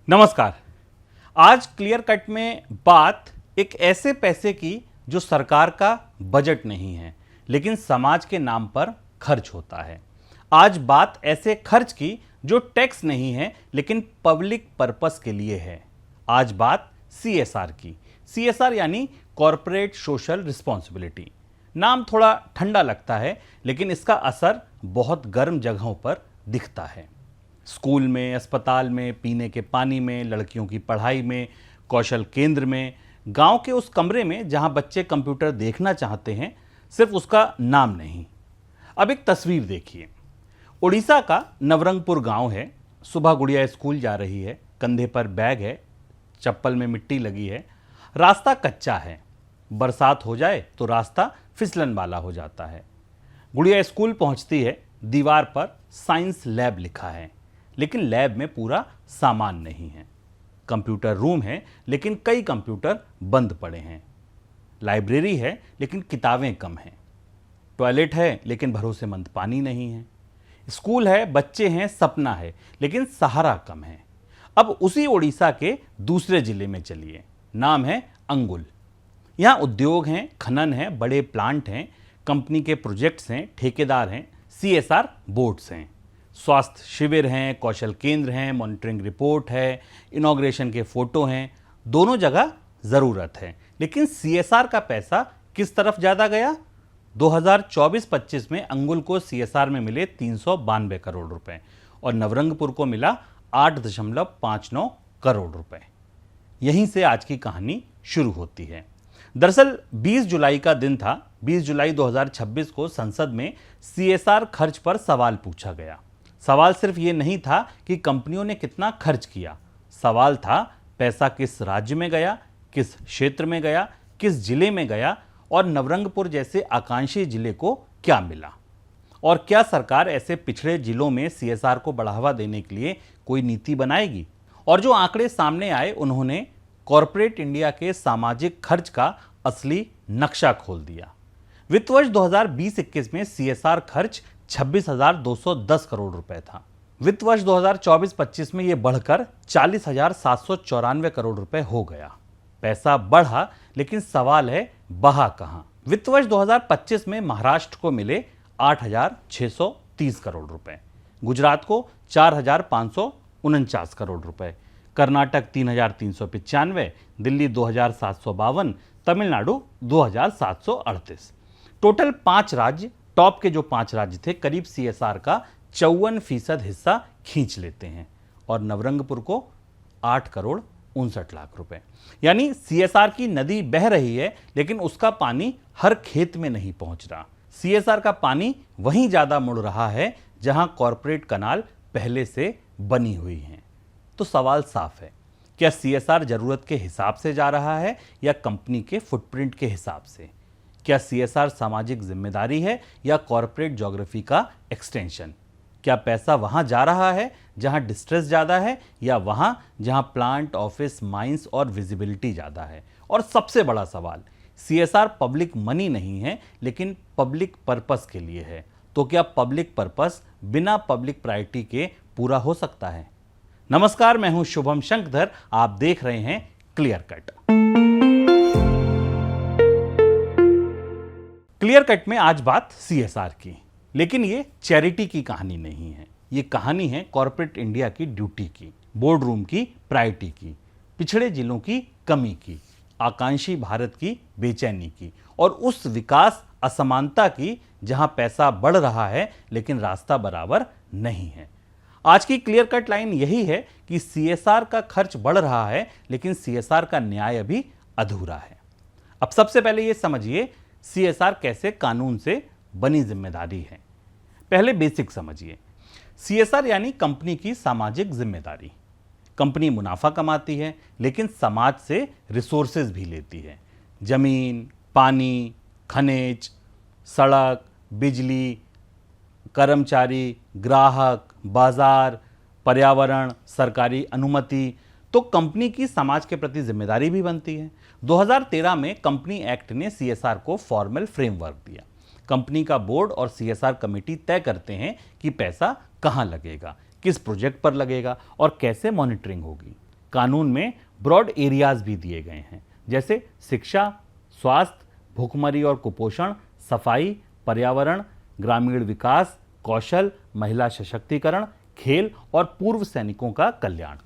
नमस्कार। आज clear cut में बात एक ऐसे पैसे की जो सरकार का बजट नहीं है लेकिन समाज के नाम पर खर्च होता है। आज बात ऐसे खर्च की जो टैक्स नहीं है लेकिन पब्लिक पर्पस के लिए है। आज बात सीएसआर की। सीएसआर यानी कॉरपोरेट सोशल रिस्पॉन्सिबिलिटी। नाम थोड़ा ठंडा लगता है लेकिन इसका असर बहुत गर्म जगहों पर दिखता है। स्कूल में, अस्पताल में, पीने के पानी में, लड़कियों की पढ़ाई में, कौशल केंद्र में, गांव के उस कमरे में जहां बच्चे कंप्यूटर देखना चाहते हैं, सिर्फ उसका नाम नहीं। अब एक तस्वीर देखिए। उड़ीसा का नवरंगपुर गांव है। सुबह गुड़िया स्कूल जा रही है, कंधे पर बैग है, चप्पल में मिट्टी लगी है। रास्ता कच्चा है, बरसात हो जाए तो रास्ता फिसलन वाला हो जाता है। गुड़िया स्कूल पहुंचती है, दीवार पर साइंस लैब लिखा है लेकिन लैब में पूरा सामान नहीं है। कंप्यूटर रूम है लेकिन कई कंप्यूटर बंद पड़े हैं। लाइब्रेरी है लेकिन किताबें कम हैं। टॉयलेट है लेकिन भरोसेमंद पानी नहीं है। स्कूल है, बच्चे हैं, सपना है लेकिन सहारा कम है। अब उसी उड़ीसा के दूसरे जिले में चलिए। नाम है अंगुल। यहाँ उद्योग हैं, खनन है, बड़े प्लांट हैं, कंपनी के प्रोजेक्ट्स हैं, ठेकेदार हैं, सीएसआर बोर्ड्स हैं, स्वास्थ्य शिविर हैं, कौशल केंद्र हैं, मॉनिटरिंग रिपोर्ट है, इनॉग्रेशन के फोटो हैं। दोनों जगह ज़रूरत है लेकिन सीएसआर का पैसा किस तरफ ज़्यादा गया? 2024-25 में अंगुल को सीएसआर में मिले 392 करोड़ रुपए और नवरंगपुर को मिला 8.59 करोड़ रुपए। यहीं से आज की कहानी शुरू होती है। दरअसल 20 जुलाई का दिन था। 20 जुलाई 2026 को संसद में सीएसआर खर्च पर सवाल पूछा गया। सवाल सिर्फ ये नहीं था कि कंपनियों ने कितना खर्च किया। सवाल था पैसा किस राज्य में गया, किस क्षेत्र में गया, किस जिले में गया और नवरंगपुर जैसे आकांक्षी जिले को क्या मिला। और क्या सरकार ऐसे पिछड़े जिलों में सीएसआर को बढ़ावा देने के लिए कोई नीति बनाएगी? और जो आंकड़े सामने आए उन्होंने कॉरपोरेट इंडिया के सामाजिक खर्च का असली नक्शा खोल दिया। वित्त वर्ष 2020-21 में सीएसआर खर्च 26,210 करोड़ रुपए था। वित्त वर्ष 2024-25 में यह बढ़कर 40,794 करोड़ रुपए हो गया। पैसा बढ़ा लेकिन सवाल है बहा कहां? वित्त वर्ष 2025 में महाराष्ट्र को मिले 8,630 करोड़ रुपए, गुजरात को 4,549 करोड़ रुपए, कर्नाटक 3,395, दिल्ली 2,752, तमिलनाडु 2,738। टोटल 5 राज्य, टॉप के जो 5 राज्य थे, करीब सीएसआर का 54% हिस्सा खींच लेते हैं और नवरंगपुर को 8,59 करोड़ रुपए। यानी सीएसआर की नदी बह रही है लेकिन उसका पानी हर खेत में नहीं पहुंच रहा। सीएसआर का पानी वहीं ज्यादा मुड़ रहा है जहां कॉरपोरेट कनाल पहले से बनी हुई हैं। तो सवाल साफ है, क्या सीएसआर जरूरत के हिसाब से जा रहा है या कंपनी के फुटप्रिंट के हिसाब से? क्या सीएसआर सामाजिक जिम्मेदारी है या कॉरपोरेट ज्योग्राफी का एक्सटेंशन? क्या पैसा वहां जा रहा है जहां डिस्ट्रेस ज्यादा है या वहां जहां प्लांट, ऑफिस, माइंस और विजिबिलिटी ज्यादा है? और सबसे बड़ा सवाल, सीएसआर पब्लिक मनी नहीं है लेकिन पब्लिक पर्पस के लिए है। तो क्या पब्लिक पर्पस बिना पब्लिक प्रायोरिटी के पूरा हो सकता है? नमस्कार, मैं हूं शुभम शंकधर। आप देख रहे हैं क्लियर कट। क्लियर कट में आज बात सीएसआर की, लेकिन ये चैरिटी की कहानी नहीं है। ये कहानी है कॉर्पोरेट इंडिया की ड्यूटी की, बोर्ड रूम की प्रायोरिटी की, पिछड़े जिलों की कमी की, आकांक्षी भारत की बेचैनी की और उस विकास असमानता की जहां पैसा बढ़ रहा है लेकिन रास्ता बराबर नहीं है। आज की क्लियर कट लाइन यही है कि सीएसआर का खर्च बढ़ रहा है लेकिन सीएसआर का न्याय अभी अधूरा है। अब सबसे पहले यह समझिए सीएसआर कैसे कानून से बनी जिम्मेदारी है। पहले बेसिक समझिए। सीएसआर यानी कंपनी की सामाजिक जिम्मेदारी। कंपनी मुनाफा कमाती है लेकिन समाज से रिसोर्सेज भी लेती है। जमीन, पानी, खनिज, सड़क, बिजली, कर्मचारी, ग्राहक, बाजार, पर्यावरण, सरकारी अनुमति। तो कंपनी की समाज के प्रति जिम्मेदारी भी बनती है। 2013 में कंपनी एक्ट ने सीएसआर को फॉर्मल फ्रेमवर्क दिया। कंपनी का बोर्ड और सीएसआर कमेटी तय करते हैं कि पैसा कहां लगेगा, किस प्रोजेक्ट पर लगेगा और कैसे मॉनिटरिंग होगी। कानून में ब्रॉड एरियाज भी दिए गए हैं, जैसे शिक्षा, स्वास्थ्य, भूखमरी और कुपोषण, सफाई, पर्यावरण, ग्रामीण विकास, कौशल, महिला सशक्तिकरण, खेल और पूर्व सैनिकों का कल्याण।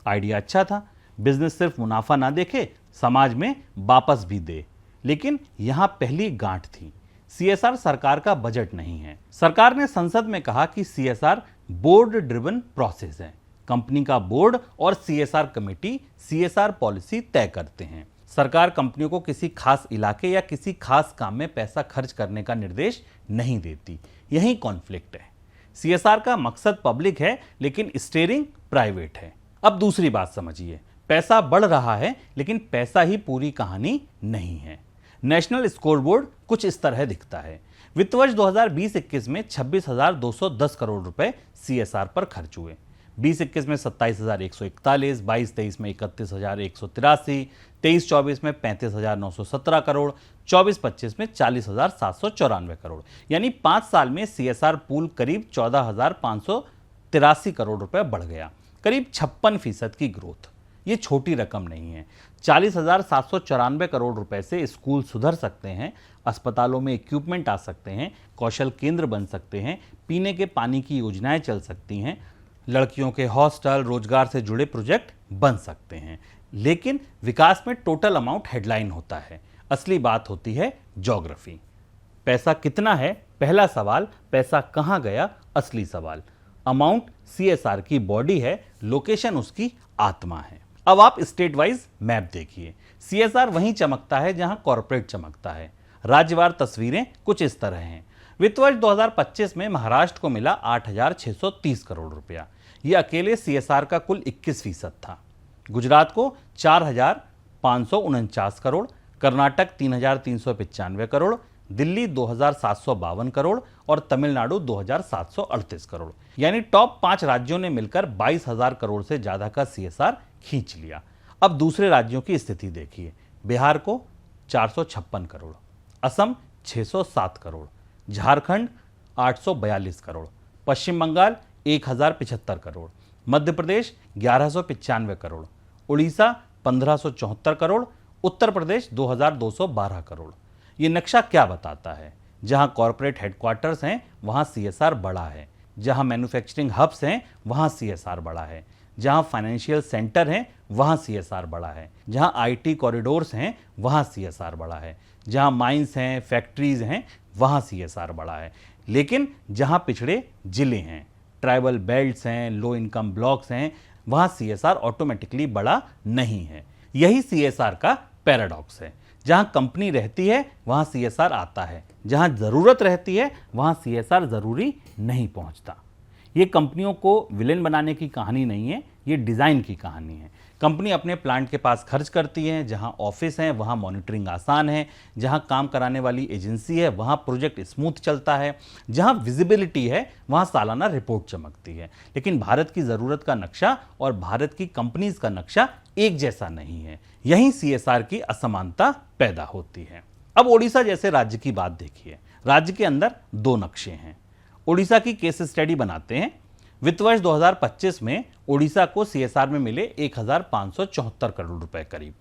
आइडिया अच्छा था, बिजनेस सिर्फ मुनाफा ना देखे, समाज में वापस भी दे। लेकिन यहां पहली गांठ थी, सीएसआर सरकार का बजट नहीं है। सरकार ने संसद में कहा कि सीएसआर बोर्ड ड्रिवन प्रोसेस है। कंपनी का बोर्ड और सीएसआर कमेटी सीएसआर पॉलिसी तय करते हैं। सरकार कंपनियों को किसी खास इलाके या किसी खास काम में पैसा खर्च करने का निर्देश नहीं देती। यही कॉन्फ्लिक्ट है। सीएसआर का मकसद पब्लिक है, लेकिन स्टीयरिंग प्राइवेट है। अब दूसरी बात समझिए, पैसा बढ़ रहा है, लेकिन पैसा ही पूरी कहानी नहीं है। नेशनल स्कोरबोर्ड कुछ इस तरह दिखता है। वित्त वर्ष 2020-21 में 26,210 करोड़ रुपए सीएसआर पर खर्च हुए। 20-21 में 27,141, 22-23 में 31,183, 23-24 में 35,917 करोड़, 24-25 में 40,794 करोड़। यानी 5 साल में सीएसआर पूल करीब 14,583 करोड़ रुपए बढ़ गया, करीब 56% की ग्रोथ। ये छोटी रकम नहीं है। 40,794 करोड़ रुपए से स्कूल सुधर सकते हैं, अस्पतालों में इक्विपमेंट आ सकते हैं, कौशल केंद्र बन सकते हैं, पीने के पानी की योजनाएं चल सकती हैं, लड़कियों के हॉस्टल, रोजगार से जुड़े प्रोजेक्ट बन सकते हैं। लेकिन विकास में टोटल अमाउंट हेडलाइन होता है, असली बात होती है ज्योग्राफी। पैसा कितना है पहला सवाल, पैसा कहां गया असली सवाल। अमाउंट सीएसआर की बॉडी है, लोकेशन उसकी आत्मा है। अब आप स्टेट वाइज मैप देखिए। सीएसआर वहीं चमकता है जहां कॉर्पोरेट चमकता है। राज्यवार तस्वीरें कुछ इस तरह हैं। वित्त वर्ष 2025 में महाराष्ट्र को मिला 8,630 करोड़ रुपया। यह अकेले सीएसआर का कुल 21% था। गुजरात को 4,549 करोड़, कर्नाटक 3,395 करोड़, दिल्ली 2,752 करोड़ और तमिलनाडु 2,738 करोड़। यानी टॉप 5 राज्यों ने मिलकर 22,000 करोड़ से ज्यादा का सीएसआर खींच लिया। अब दूसरे राज्यों की स्थिति देखिए। बिहार को 456 करोड़, असम 607 करोड़, झारखंड 842 करोड़, पश्चिम बंगाल 1,075 करोड़, मध्य प्रदेश 1,195 करोड़, उड़ीसा 1,574 करोड़, उत्तर प्रदेश 2,212 करोड़। ये नक्शा क्या बताता है? जहां कॉर्पोरेट हेडक्वार्टर्स हैं वहां सीएसआर बड़ा है, जहां मैन्युफैक्चरिंग हब्स हैं वहां सीएसआर बड़ा है, जहां फाइनेंशियल सेंटर हैं वहां सीएसआर बड़ा है, जहां आईटी कॉरिडोर्स हैं वहां सीएसआर बड़ा है, जहां माइंस हैं, फैक्ट्रीज हैं वहां सीएसआर बड़ा है। लेकिन जहां पिछड़े जिले हैं, ट्राइबल बेल्ट्स हैं, लो इनकम ब्लॉक्स हैं, वहां सीएसआर ऑटोमेटिकली बड़ा नहीं है। यही सीएसआर का पैराडॉक्स है। जहां कंपनी रहती है वहां सीएसआर आता है, जहां जरूरत रहती है वहां सीएसआर जरूरी नहीं पहुंचता। ये कंपनियों को विलेन बनाने की कहानी नहीं है, ये डिजाइन की कहानी है। कंपनी अपने प्लांट के पास खर्च करती है, जहां ऑफिस है वहां मॉनिटरिंग आसान है, जहां काम कराने वाली एजेंसी है वहां प्रोजेक्ट स्मूथ चलता है, जहां विजिबिलिटी है वहां सालाना रिपोर्ट चमकती है। लेकिन भारत की जरूरत का नक्शा और भारत की कंपनीज का नक्शा एक जैसा नहीं है। यहीं सीएसआर की असमानता पैदा होती है। अब ओडिशा जैसे राज्य की बात देखिए। राज्य के अंदर 2 नक्शे हैं। ओडिशा की केस स्टडी बनाते हैं। वित्त वर्ष 2025 में ओडिशा को सीएसआर में मिले 1,574 करोड़ रुपए करीब।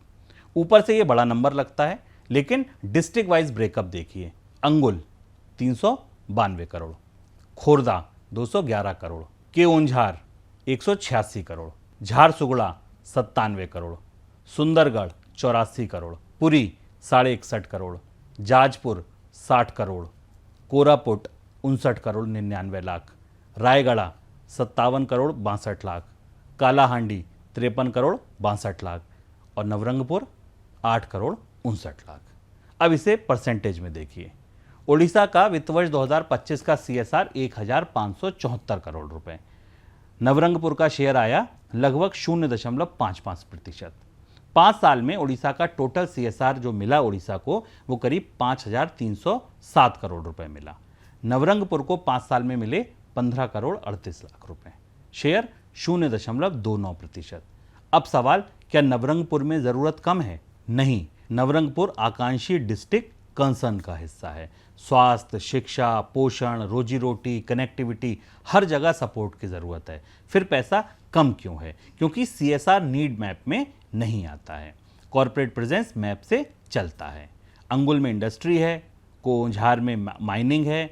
ऊपर से ये बड़ा नंबर लगता है, लेकिन डिस्ट्रिक्ट वाइज ब्रेकअप देखिए। अंगुल 392 करोड़, खोर्दा 211 करोड़, केओंझार 186 करोड़, झारसुगुड़ा 97 करोड़, सुंदरगढ़ 84 करोड़, पुरी 61.5 करोड़, जाजपुर 60 करोड़, कोरापुट 59 करोड़ 99 लाख, रायगढ़ 57 करोड़ 62 लाख, कालाहांडी 53 करोड़ 62 लाख और नवरंगपुर 8 करोड़ 59 लाख। अब इसे परसेंटेज में देखिए। ओडिशा का वित्त वर्ष 2025 का सीएसआर 1,574 करोड़ रुपए। नवरंगपुर का शेयर आया लगभग 0.55%। 5 साल में ओडिशा का टोटल सीएसआर जो मिला ओडिशा को वो करीब 5,307 करोड़ रुपए मिला। नवरंगपुर को 5 साल में मिले 15 करोड़ 38 लाख रुपए, शेयर 0.29%। अब सवाल, क्या नवरंगपुर में जरूरत कम है? नहीं, नवरंगपुर आकांक्षी डिस्ट्रिक्ट कंसर्न का हिस्सा है। स्वास्थ्य, शिक्षा, पोषण, रोजी रोटी, कनेक्टिविटी, हर जगह सपोर्ट की ज़रूरत है। फिर पैसा कम क्यों है? क्योंकि CSR नीड मैप में नहीं आता है, कॉरपोरेट प्रेजेंस मैप से चलता है। अंगुल में इंडस्ट्री है, कोंझार में माइनिंग है,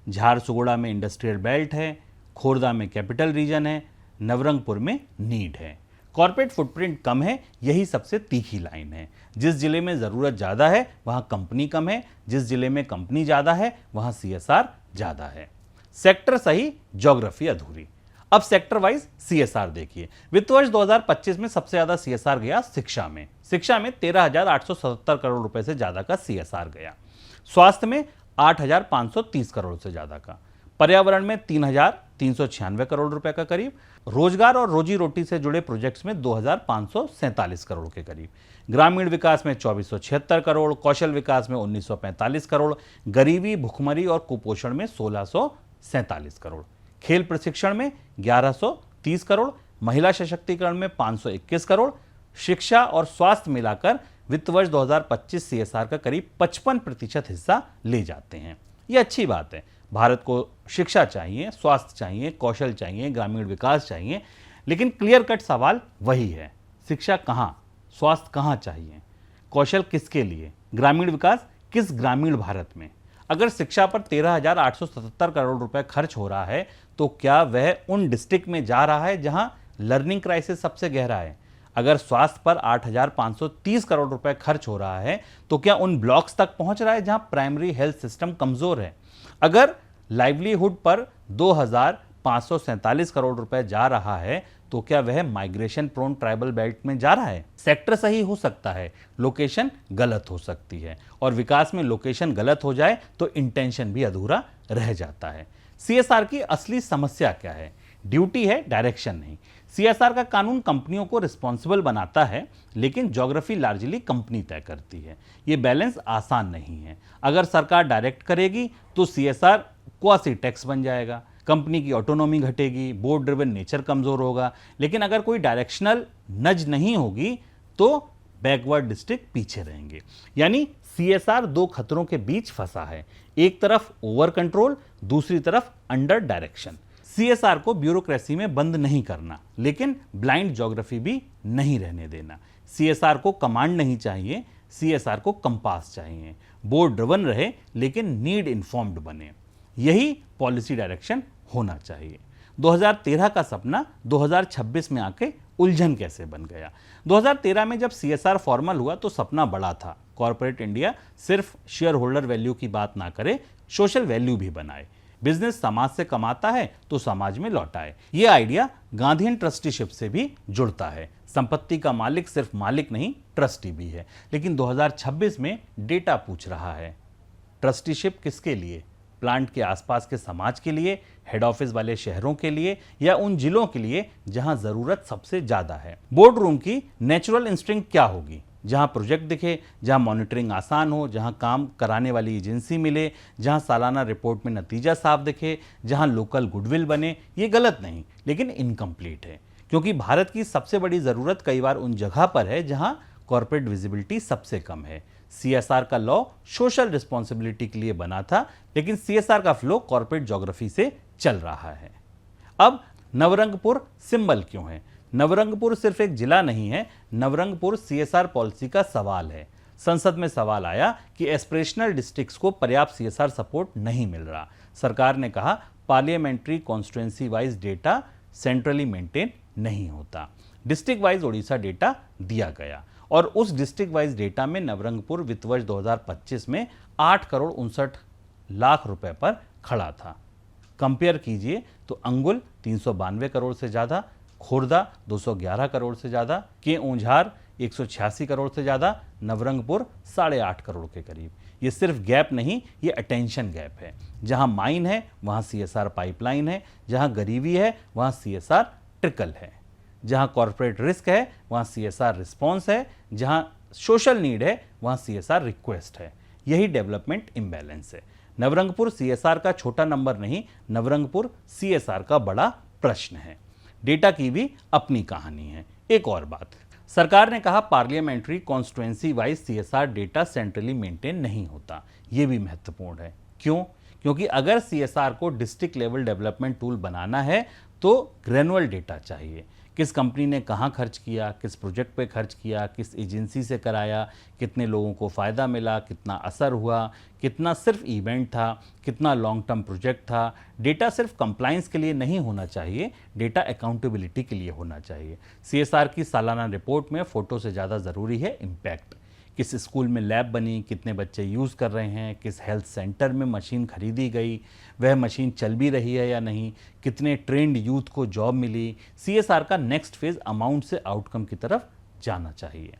झारसुगुड़ा में इंडस्ट्रियल बेल्ट है, खोरदा में कैपिटल रीजन है, नवरंगपुर में नीड है। कॉर्पोरेट फुटप्रिंट कम है, यही सबसे तीखी लाइन है। जिस जिले में ज़रूरत ज़्यादा है वहाँ कंपनी कम है, जिस जिले में कंपनी ज़्यादा है वहाँ CSR ज़्यादा है। सेक्टर सही, ज्योग्राफी अधूरी। अब सेक्टर वाइज CSR देखिए। वित्त वर्ष 2025 में सबसे ज़्यादा CSR गया शिक्षा में। शिक्षा में 13,877 करोड़ रुपए से ज़्यादा का CSR गया। स्वास्थ्य में 8,530 करोड़ से ज़्यादा का। पर्यावरण में 3,396 करोड़ रुपए का करीब। रोजगार और रोजी रोटी से जुड़े प्रोजेक्ट्स में 2,547 करोड़ के करीब। ग्रामीण विकास में 2,476 करोड़, कौशल विकास में 1,945 करोड़, गरीबी, भुखमरी और कुपोषण में 1,647 करोड़, खेल प्रशिक्षण में 1,130 करोड़, महिला सशक्तिकरण में 521 करोड़। शिक्षा और स्वास्थ्य मिलाकर वित्त वर्ष 2025 CSR का करीब 55% हिस्सा ले जाते हैं। ये अच्छी बात है। भारत को शिक्षा चाहिए, स्वास्थ्य चाहिए, कौशल चाहिए, ग्रामीण विकास चाहिए, लेकिन क्लियर कट सवाल वही है, शिक्षा कहाँ, स्वास्थ्य कहाँ चाहिए, कौशल किसके लिए, ग्रामीण विकास किस ग्रामीण भारत में? अगर शिक्षा पर 13,877 करोड़ रुपए खर्च हो रहा है तो क्या वह उन डिस्ट्रिक्ट में जा रहा है जहां लर्निंग क्राइसिस सबसे गहरा है? अगर स्वास्थ्य पर 8,530 करोड़ रुपए खर्च हो रहा है तो क्या उन ब्लॉक्स तक पहुंच रहा है जहां प्राइमरी हेल्थ सिस्टम कमजोर है? अगर लाइवलीहुड पर 2,547 करोड़ रुपए जा रहा है तो क्या वह माइग्रेशन प्रोन ट्राइबल बेल्ट में जा रहा है? सेक्टर सही हो सकता है, लोकेशन गलत हो सकती है, और विकास में लोकेशन गलत हो जाए तो इंटेंशन भी अधूरा रह जाता है। CSR की असली समस्या क्या है? ड्यूटी है, डायरेक्शन नहीं। CSR का कानून कंपनियों को रिस्पॉन्सिबल बनाता है, लेकिन ज्योग्राफी लार्जली कंपनी तय करती है। ये बैलेंस आसान नहीं है। अगर सरकार डायरेक्ट करेगी तो CSR क्वासी टैक्स बन जाएगा, कंपनी की ऑटोनॉमी घटेगी, बोर्ड ड्रिवन नेचर कमजोर होगा। लेकिन अगर कोई डायरेक्शनल नज नहीं होगी तो बैकवर्ड डिस्ट्रिक्ट पीछे रहेंगे। यानी CSR दो खतरों के बीच फंसा है, एक तरफ ओवर कंट्रोल, दूसरी तरफ अंडर डायरेक्शन। CSR को ब्यूरोक्रेसी में बंद नहीं करना, लेकिन ब्लाइंड ज्योग्राफी भी नहीं रहने देना। CSR को कमांड नहीं चाहिए, CSR को कंपास चाहिए। बोर्ड ड्रिवन रहे लेकिन नीड इन्फॉर्म्ड बने, यही पॉलिसी डायरेक्शन होना चाहिए। 2013 का सपना 2026 में आके उलझन कैसे बन गया? 2013 में जब CSR फॉर्मल हुआ तो सपना बड़ा था, कॉर्पोरेट इंडिया सिर्फ शेयर होल्डर वैल्यू की बात ना करे, सोशल वैल्यू भी बनाए। बिजनेस समाज से कमाता है तो समाज में लौटाए। ये आइडिया गांधीयन ट्रस्टीशिप से भी जुड़ता है। संपत्ति का मालिक सिर्फ मालिक नहीं, ट्रस्टी भी है। लेकिन 2026 में डेटा पूछ रहा है, ट्रस्टीशिप किसके लिए? प्लांट के आसपास के समाज के लिए, हेड ऑफिस वाले शहरों के लिए, या उन जिलों के लिए जहां जरूरत सबसे ज्यादा है? बोर्ड रूम की नेचुरल इंस्टिंक्ट क्या होगी? जहां प्रोजेक्ट दिखे, जहां मॉनिटरिंग आसान हो, जहां काम कराने वाली एजेंसी मिले, जहां सालाना रिपोर्ट में नतीजा साफ दिखे, जहां लोकल गुडविल बने। ये गलत नहीं, लेकिन इनकम्प्लीट है, क्योंकि भारत की सबसे बड़ी जरूरत कई बार उन जगह पर है जहां कॉर्पोरेट विजिबिलिटी सबसे कम है। CSR का लॉ सोशल रिस्पॉन्सिबिलिटी के लिए बना था, लेकिन CSR का फ्लो कॉर्पोरेट ज्योग्राफी से चल रहा है। अब नवरंगपुर सिंबल क्यों है? नवरंगपुर सिर्फ एक जिला नहीं है, नवरंगपुर CSR पॉलिसी का सवाल है। संसद में सवाल आया कि एस्पिरेशनल डिस्ट्रिक्ट्स को पर्याप्त CSR सपोर्ट नहीं मिल रहा। सरकार ने कहा parliamentary constituency wise data centrally maintain नहीं होता। डिस्ट्रिक्ट वाइज ओडिशा डेटा दिया गया, और उस डिस्ट्रिक्ट वाइज डेटा में नवरंगपुर वित्त वर्ष 2025 में 8,59,00,000 रुपए पर खड़ा था। कंपेयर कीजिए तो अंगुल 392 करोड़ से ज़्यादा, खोरदा 211 करोड़ से ज़्यादा, के ओंझार 186 करोड़ से ज़्यादा, नवरंगपुर 8.5 करोड़ के करीब। ये सिर्फ गैप नहीं, ये अटेंशन गैप है। जहां माइन है वहां CSR पाइपलाइन है, जहां गरीबी है वहां CSR ट्रिकल है, जहां कॉर्पोरेट रिस्क है वहां CSR रिस्पॉन्स है, जहां सोशल नीड है वहां CSR रिक्वेस्ट है। यही डेवलपमेंट इम्बैलेंस है। नवरंगपुर CSR का छोटा नंबर नहीं, नवरंगपुर CSR का बड़ा प्रश्न है। डेटा की भी अपनी कहानी है। एक और बात, सरकार ने कहा parliamentary constituency wise CSR data centrally maintain नहीं होता। यह भी महत्वपूर्ण है। क्यों? क्योंकि अगर सीएसआर को डिस्ट्रिक्ट लेवल डेवलपमेंट टूल बनाना है तो ग्रेनुअल डेटा चाहिए। किस कंपनी ने कहाँ खर्च किया, किस प्रोजेक्ट पे खर्च किया, किस एजेंसी से कराया, कितने लोगों को फ़ायदा मिला, कितना असर हुआ, कितना सिर्फ इवेंट था, कितना लॉन्ग टर्म प्रोजेक्ट था। डेटा सिर्फ कंप्लाइंस के लिए नहीं होना चाहिए, डेटा अकाउंटेबिलिटी के लिए होना चाहिए। सीएसआर की सालाना रिपोर्ट में फ़ोटो से ज़्यादा ज़रूरी है इम्पैक्ट। किस स्कूल में लैब बनी, कितने बच्चे यूज़ कर रहे हैं, किस हेल्थ सेंटर में मशीन खरीदी गई, वह मशीन चल भी रही है या नहीं, कितने ट्रेंड यूथ को जॉब मिली। सीएसआर का नेक्स्ट फेज अमाउंट से आउटकम की तरफ जाना चाहिए।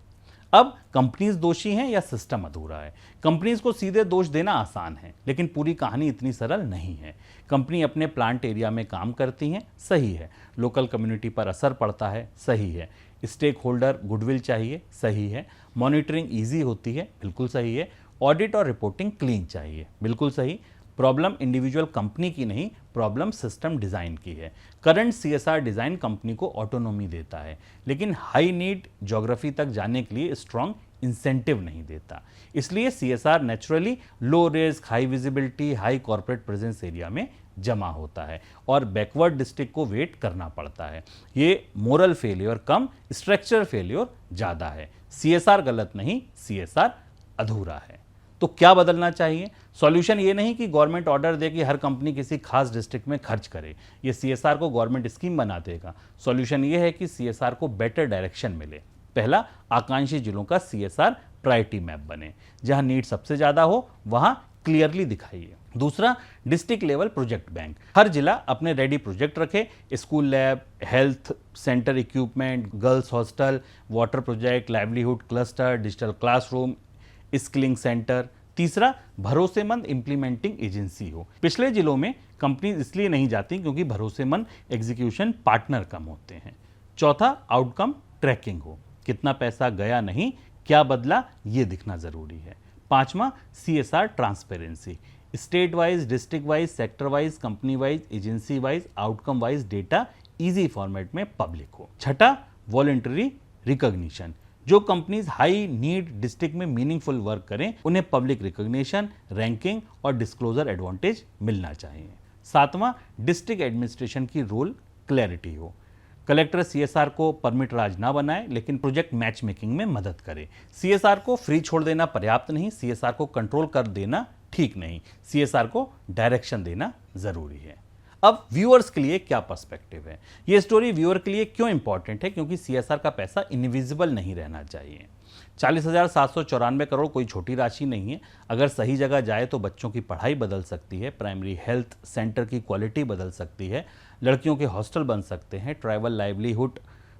अब कंपनीज दोषी हैं या सिस्टम अधूरा है? कंपनीज को सीधे दोष देना आसान है, लेकिन पूरी कहानी इतनी सरल नहीं है। कंपनी अपने प्लांट एरिया में काम करती हैं, सही है। लोकल कम्युनिटी पर असर पड़ता है, सही है। स्टेक होल्डर गुडविल चाहिए, सही है। मॉनिटरिंग इजी होती है, बिल्कुल सही है। ऑडिट और रिपोर्टिंग क्लीन चाहिए, बिल्कुल सही। प्रॉब्लम इंडिविजुअल कंपनी की नहीं, प्रॉब्लम सिस्टम डिज़ाइन की है। करंट सीएसआर डिज़ाइन कंपनी को ऑटोनॉमी देता है, लेकिन हाई नीड ज्योग्राफी तक जाने के लिए स्ट्रॉन्ग इंसेंटिव नहीं देता। इसलिए CSR naturally low risk, high visibility, high corporate presence area में जमा होता है और बैकवर्ड डिस्ट्रिक्ट को वेट करना पड़ता है। ये मोरल फेलियर कम, स्ट्रक्चरल फेलियर ज़्यादा है। सीएसआर गलत नहीं, सीएसआर अधूरा है। तो क्या बदलना चाहिए? सॉल्यूशन ये नहीं कि गवर्नमेंट ऑर्डर दे कि हर कंपनी किसी खास डिस्ट्रिक्ट में खर्च करे, ये सीएसआर को गवर्नमेंट स्कीम बना देगा। सॉल्यूशन ये है कि सीएसआर को बेटर डायरेक्शन मिले। पहला, आकांक्षी जिलों का सीएसआर प्रायोरिटी मैप बने, जहां नीड सबसे ज्यादा हो वहां क्लियरली दिखाइए। दूसरा, डिस्ट्रिक्ट लेवल प्रोजेक्ट बैंक, हर जिला अपने रेडी प्रोजेक्ट रखे, school lab, health centre equipment, girls hostel, water project, livelihood cluster, digital classroom, skilling centre. तीसरा, भरोसेमंद इंप्लीमेंटिंग एजेंसी हो। पिछले जिलों में कंपनी इसलिए नहीं जाती क्योंकि भरोसेमंद एग्जीक्यूशन पार्टनर कम होते हैं। चौथा, आउटकम ट्रैकिंग हो, कितना पैसा गया नहीं, क्या बदला, ये दिखना जरूरी है। पांचवा, CSR transparency, state wise, district wise, sector wise, company wise, agency wise, outcome wise data easy format में पब्लिक हो। छठा, वॉलंटरी रिकॉग्निशन, जो कंपनीज हाई नीड डिस्ट्रिक्ट में मीनिंगफुल वर्क करें उन्हें पब्लिक रिकॉग्निशन, रैंकिंग और डिस्क्लोजर एडवांटेज मिलना चाहिए। सातवां, डिस्ट्रिक्ट एडमिनिस्ट्रेशन की रोल क्लैरिटी हो, कलेक्टर सीएसआर को परमिट राज ना बनाए लेकिन प्रोजेक्ट मैच मेकिंग में मदद करे। सीएसआर को फ्री छोड़ देना पर्याप्त नहीं, सीएसआर को कंट्रोल कर देना ठीक नहीं, सीएसआर को डायरेक्शन देना जरूरी है। अब व्यूअर्स के लिए क्या पर्सपेक्टिव है? ये स्टोरी व्यूअर के लिए क्यों इंपॉर्टेंट है? क्योंकि सीएसआर का पैसा इनविजिबल नहीं रहना चाहिए। 40,794 करोड़ कोई छोटी राशि नहीं है। अगर सही जगह जाए तो बच्चों की पढ़ाई बदल सकती है, प्राइमरी हेल्थ सेंटर की क्वालिटी बदल सकती है, लड़कियों के हॉस्टल बन सकते हैं, ट्राइबल लाइवलीहुड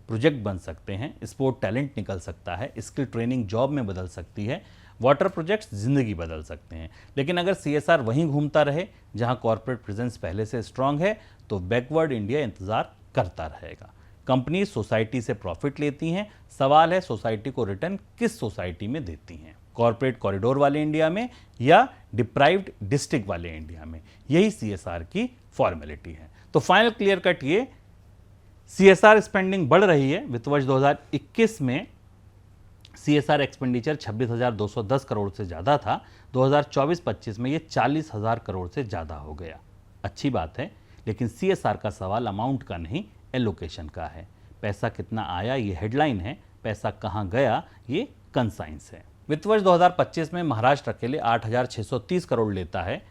प्रोजेक्ट बन सकते हैं, स्पोर्ट टैलेंट निकल सकता है, स्किल ट्रेनिंग जॉब में बदल सकती है, वाटर प्रोजेक्ट्स जिंदगी बदल सकते हैं। लेकिन अगर सीएसआर वहीं घूमता रहे जहां कॉर्पोरेट प्रेजेंस पहले से स्ट्रांग है तो बैकवर्ड इंडिया इंतजार करता रहेगा। कंपनी सोसाइटी से प्रॉफिट लेती हैं, सवाल है सोसाइटी को रिटर्न किस सोसाइटी में देती हैं, कॉर्पोरेट कॉरिडोर वाले इंडिया में या डिप्राइव्ड डिस्ट्रिक्ट वाले इंडिया में। यही सीएसआर की फॉर्मेलिटी है। तो फाइनल क्लियर कट ये, सीएसआर स्पेंडिंग बढ़ रही है। वित्त वर्ष 2021 में सीएसआर एक्सपेंडिचर 26,210 करोड़ से ज़्यादा था, 2024-25 में ये 40,000 करोड़ से ज़्यादा हो गया। अच्छी बात है, लेकिन सीएसआर का सवाल अमाउंट का नहीं, एलोकेशन का है। पैसा कितना आया ये हेडलाइन है, पैसा कहाँ गया ये कंसाइंस है। वित्त वर्ष 2025 में महाराष्ट्र अकेले 8,630 करोड़ लेता है,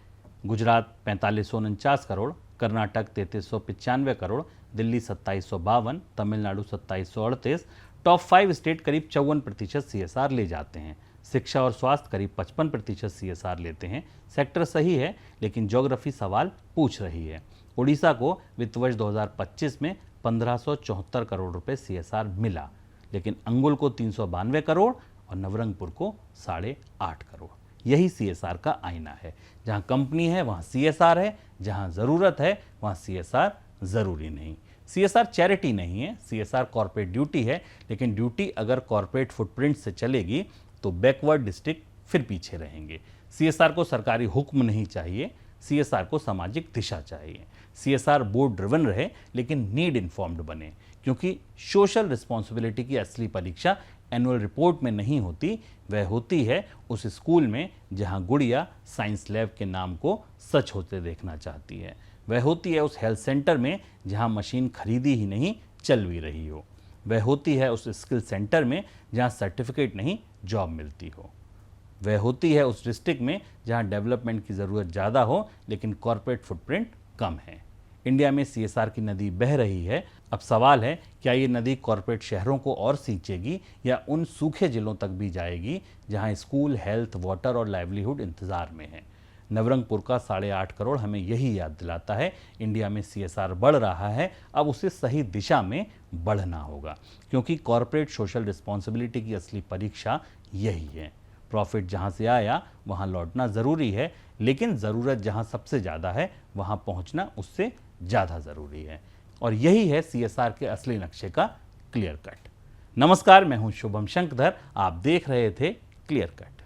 गुजरात 4,549 करोड़, कर्नाटक 3,395 करोड़, दिल्ली 2,752, तमिलनाडु 2,738। टॉप 5 स्टेट करीब 54% सीएसआर ले जाते हैं। शिक्षा और स्वास्थ्य करीब 55% सीएसआर लेते हैं। सेक्टर सही है, लेकिन ज्योग्राफी सवाल पूछ रही है। उड़ीसा को वित्त वर्ष 2025 में 1,574 करोड़ रुपए सीएसआर मिला, लेकिन अंगुल को 392 करोड़ और नवरंगपुर को 8.5 करोड़। यही सीएसआर का आईना है। जहां कंपनी है वहां सीएसआर है, जहां जरूरत है वहां सीएसआर जरूरी नहीं। सीएसआर चैरिटी नहीं है, सीएसआर कॉर्पोरेट ड्यूटी है, लेकिन ड्यूटी अगर कॉर्पोरेट फुटप्रिंट से चलेगी तो बैकवर्ड डिस्ट्रिक्ट फिर पीछे रहेंगे। सीएसआर को सरकारी हुक्म नहीं चाहिए, सीएसआर को सामाजिक दिशा चाहिए। सीएसआर बोर्ड ड्रिवन रहे लेकिन नीड इन्फॉर्म्ड बने। क्योंकि सोशल रिस्पॉन्सिबिलिटी की असली परीक्षा एनुअल रिपोर्ट में नहीं होती, वह होती है उस स्कूल में जहां गुड़िया साइंस लैब के नाम को सच होते देखना चाहती है। वह होती है उस हेल्थ सेंटर में जहां मशीन खरीदी ही नहीं चल भी रही हो। वह होती है उस स्किल सेंटर में जहां सर्टिफिकेट नहीं जॉब मिलती हो। वह होती है उस डिस्ट्रिक्ट में जहां डेवलपमेंट की ज़रूरत ज़्यादा हो लेकिन कॉरपोरेट फुटप्रिंट कम है। इंडिया में सीएसआर की नदी बह रही है। अब सवाल है, क्या ये नदी कॉरपोरेट शहरों को और सींचेगी या उन सूखे जिलों तक भी जाएगी जहां स्कूल, हेल्थ, वाटर और लाइवलीहुड इंतजार में है। नवरंगपुर का 8.5 करोड़ हमें यही याद दिलाता है, इंडिया में सीएसआर बढ़ रहा है, अब उसे सही दिशा में बढ़ना होगा, क्योंकि कॉरपोरेट सोशल रिस्पॉन्सिबिलिटी की असली परीक्षा यही है। प्रॉफिट जहां से आया वहां लौटना ज़रूरी है, लेकिन ज़रूरत जहां सबसे ज़्यादा है वहां पहुंचना उससे ज़्यादा ज़रूरी है। और यही है सीएसआर के असली नक्शे का क्लियर कट। नमस्कार, मैं हूं शुभम शंकधर, आप देख रहे थे क्लियर कट।